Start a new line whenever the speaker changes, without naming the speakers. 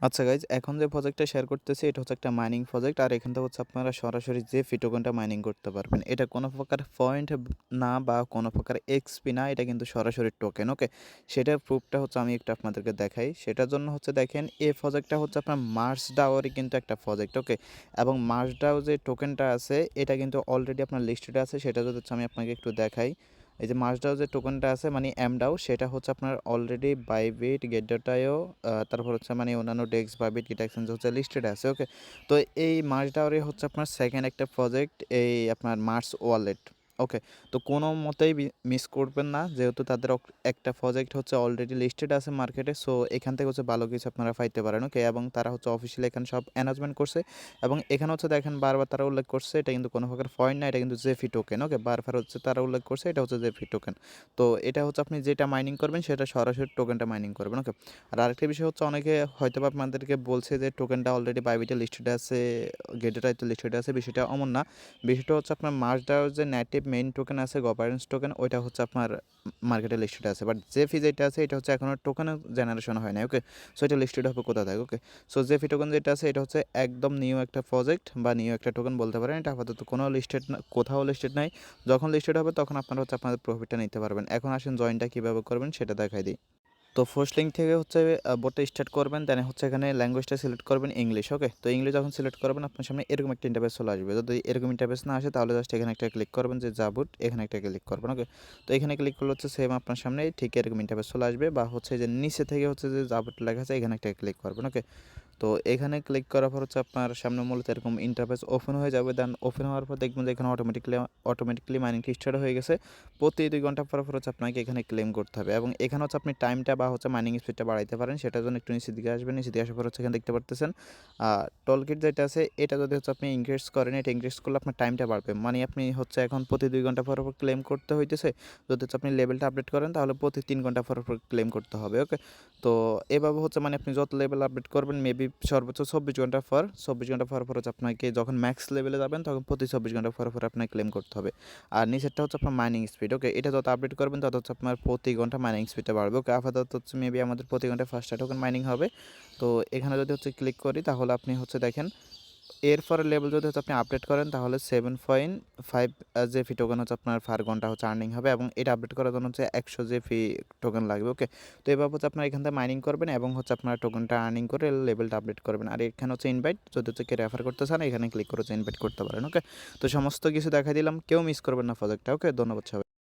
আচ্ছা গাইজ, এখন যে প্রজেক্টটা শেয়ার করতেছি এটা হচ্ছে একটা মাইনিং প্রজেক্ট, আর এখান থেকে হচ্ছে আপনারা সরাসরি যে টোকেনটা মাইনিং করতে পারবেন। এটা কোনো প্রকার পয়েন্ট না বা কোনো প্রকার এক্সপি না, এটা কিন্তু সরাসরি টোকেন। ওকে, সেটার প্রুফটা হচ্ছে আমি একটু আপনাদেরকে দেখাই। সেটার জন্য হচ্ছে দেখেন, এই প্রজেক্টটা হচ্ছে আপনার মার্স ডাওয়ারই কিন্তু একটা প্রজেক্ট। ওকে, এবং মার্স ডাও যে টোকেনটা আছে এটা কিন্তু অলরেডি আপনার লিস্টেড আছে। সেটা যদি হচ্ছে আমি আপনাকে একটু দেখাই। এই যে মার্সডাও যে টোকেনটা আছে মানে এমডাও, সেটা হচ্ছে আপনার অলরেডি বাইবিট গেটডাটায়ও, তারপর হচ্ছে মানে অন্যান্য ডেক্স বাইবিট গেট এক্সচেঞ্জ হচ্ছে লিস্টেড আছে। ওকে, তো এই মার্সডাওরে হচ্ছে আপনার সেকেন্ড একটা প্রজেক্ট, এই আপনার মার্স ওয়ালেট। ওকে, তো কোনো মতেই মিস করবেন না, যেহেতু তাদের একটা প্রজেক্ট হচ্ছে অলরেডি লিস্টেড আছে মার্কেটে। সো এখান থেকে হচ্ছে ভালো কিছু আপনারা পাইতে পারেন। ওকে, এবং তারা হচ্ছে অফিসিয়ালি এখানে সব অ্যানাউন্সমেন্ট করছে, এবং এখানে হচ্ছে দেখেন বারবার তারা উল্লেখ করছে এটা কিন্তু কোনো প্রকার পয়েন্ট না, এটা কিন্তু জেফি টোকেন। ওকে, বারবার হচ্ছে তারা উল্লেখ করছে এটা হচ্ছে জেফি টোকেন। তো এটা হচ্ছে আপনি যেটা মাইনিং করবেন সেটা সরাসরি টোকেনটা মাইনিং করবেন। ওকে, আর আরেকটা বিষয় হচ্ছে অনেকে হয়তো বা আপনাদেরকে বলছে যে টোকেনটা অলরেডি বাইবিটে লিস্টেড আছে, গেটেটাইতে লিস্টেড আছে। বিষয়টা অমন না। বিষয়টা হচ্ছে আপনার মার্সডাওর যে নেটিভ মেইন টোকেন আছে, গভর্নেন্স টোকেন, ওইটা হচ্ছে আপনার মার্কেটে লিস্টেড আছে। বাট জেফি যেটা আছে এটা হচ্ছে এখনও টোকেনের জেনারেশন হয় না। ওকে, সো এটা লিস্টেড হবে কোথা থেকে? ওকে, সো জেফি টোকেন যেটা আছে এটা হচ্ছে একদম নিউ একটা প্রজেক্ট বা নিউ একটা টোকেন বলতে পারেন। এটা আপাতত কোনো লিস্টেড না, কোথাও লিস্টেড নাই। যখন লিস্টেড হবে তখন আপনারা হচ্ছে আপনাদের প্রফিটটা নিতে পারবেন। এখন আসেন জয়েনটা কীভাবে করবেন সেটা দেখাই দিই। তো ফার্স্ট লিঙ্ক থেকে হচ্ছে বোটটা স্টার্ট করবেন, দেন হচ্ছে এখানে ল্যাঙ্গুয়েজটা সিলেক্ট করবেন ইংলিশ। ওকে, তো ইংলিশ যখন সিলেক্ট করবেন আপনার সামনে এরকম একটা ইন্টারফেস চলে আসবে। যদি এরকম ইন্টারফেস না আসে তাহলে জাস্ট এখানে একটা ক্লিক করবেন যে জাবুট, এখানে একটা ক্লিক করবেন। ওকে, তো এখানে ক্লিক করলে হচ্ছে সেম আপনার সামনে ঠিক এরকম ইন্টারফেস চলে আসবে, বা হচ্ছে যে নিচে থেকে হচ্ছে যে জাবুট লেখা আছে এখানে একটা ক্লিক করবেন। ওকে, তো এখানে ক্লিক করার পর হচ্ছে আপনার সামনে মূলত এরকম ইন্টারফেস ওপেন হয়ে যাবে। দেন ওপেন হওয়ার পর দেখবেন যে এখানে অটোমেটিকলি মাইনিংটি স্টার্ট হয়ে গেছে। প্রতি 2 ঘন্টা পর হচ্ছে আপনাকে এখানে ক্লেম করতে হবে, এবং এখানে হচ্ছে আপনি টাইমটা বা হচ্ছে মাইনিং স্পিডটা বাড়াইতে পারেন। সেটার জন্য একটু নিচের দিকে আসবেন। নিচের দিকে আসার পর হচ্ছে এখানে দেখতে পারতেছেন টোলকিট যেটা আছে, এটা যদি হচ্ছে আপনি ইনক্রিজ করেন, এটা ইনক্রিজ করলে আপনার টাইমটা বাড়বে। মানে আপনি হচ্ছে এখন প্রতি 2 ঘন্টা পর ক্লেম করতে হইতেছে। যদি হচ্ছে আপনি লেভেলটা আপডেট করেন তাহলে প্রতি 3 ঘন্টা পর ক্লেম করতে হবে। ওকে, তো এভাবে হচ্ছে মানে আপনি যত লেভেল আপডেট করবেন মেবি সর্বোচ্চ 24 ঘন্টা পর হচ্ছে আপনাকে যখন ম্যাক্স লেভেলে যাবেন তখন প্রতি 24 ঘন্টা পর আপনাকে ক্লেম করতে হবে। আর নিচেরটা হচ্ছে আপনার মাইনিং স্পিড। ওকে, এটা যত আপডেট করবেন তত হচ্ছে আপনার প্রতি ঘন্টা মাইনিং স্পিডটা বাড়বে। ওকে, আপাতত হচ্ছে মেবি আমাদের প্রতি ঘন্টায় 5টা টোকেন মাইনিং হবে। তো এখানে যদি হচ্ছে ক্লিক করি তাহলে আপনি হচ্ছে দেখেন এরপরের লেভেল যদি হচ্ছে আপনি আপডেট করেন তাহলে 7.5 জেফি টোকেন হচ্ছে আপনার পার ঘন্টা হচ্ছে আর্নিং হবে, এবং এটা আপডেট করার জন্য হচ্ছে 100 জেফি টোকেন লাগবে। ওকে, তো এভাবে হচ্ছে আপনার এখান থেকে মাইনিং করবেন এবং হচ্ছে আপনার টোকেনটা আর্নিং করে লেভেলটা আপডেট করবেন। আর এখানে হচ্ছে ইনভাইট, যদি হচ্ছে কে রেফার করতে চান এখানে ক্লিক করে হচ্ছে ইনভাইট করতে পারেন। ওকে, তো সমস্ত কিছু দেখা দিলাম, কেউ মিস করবেন না প্রজেক্টটা। ওকে, ধন্যবাদ সবাই।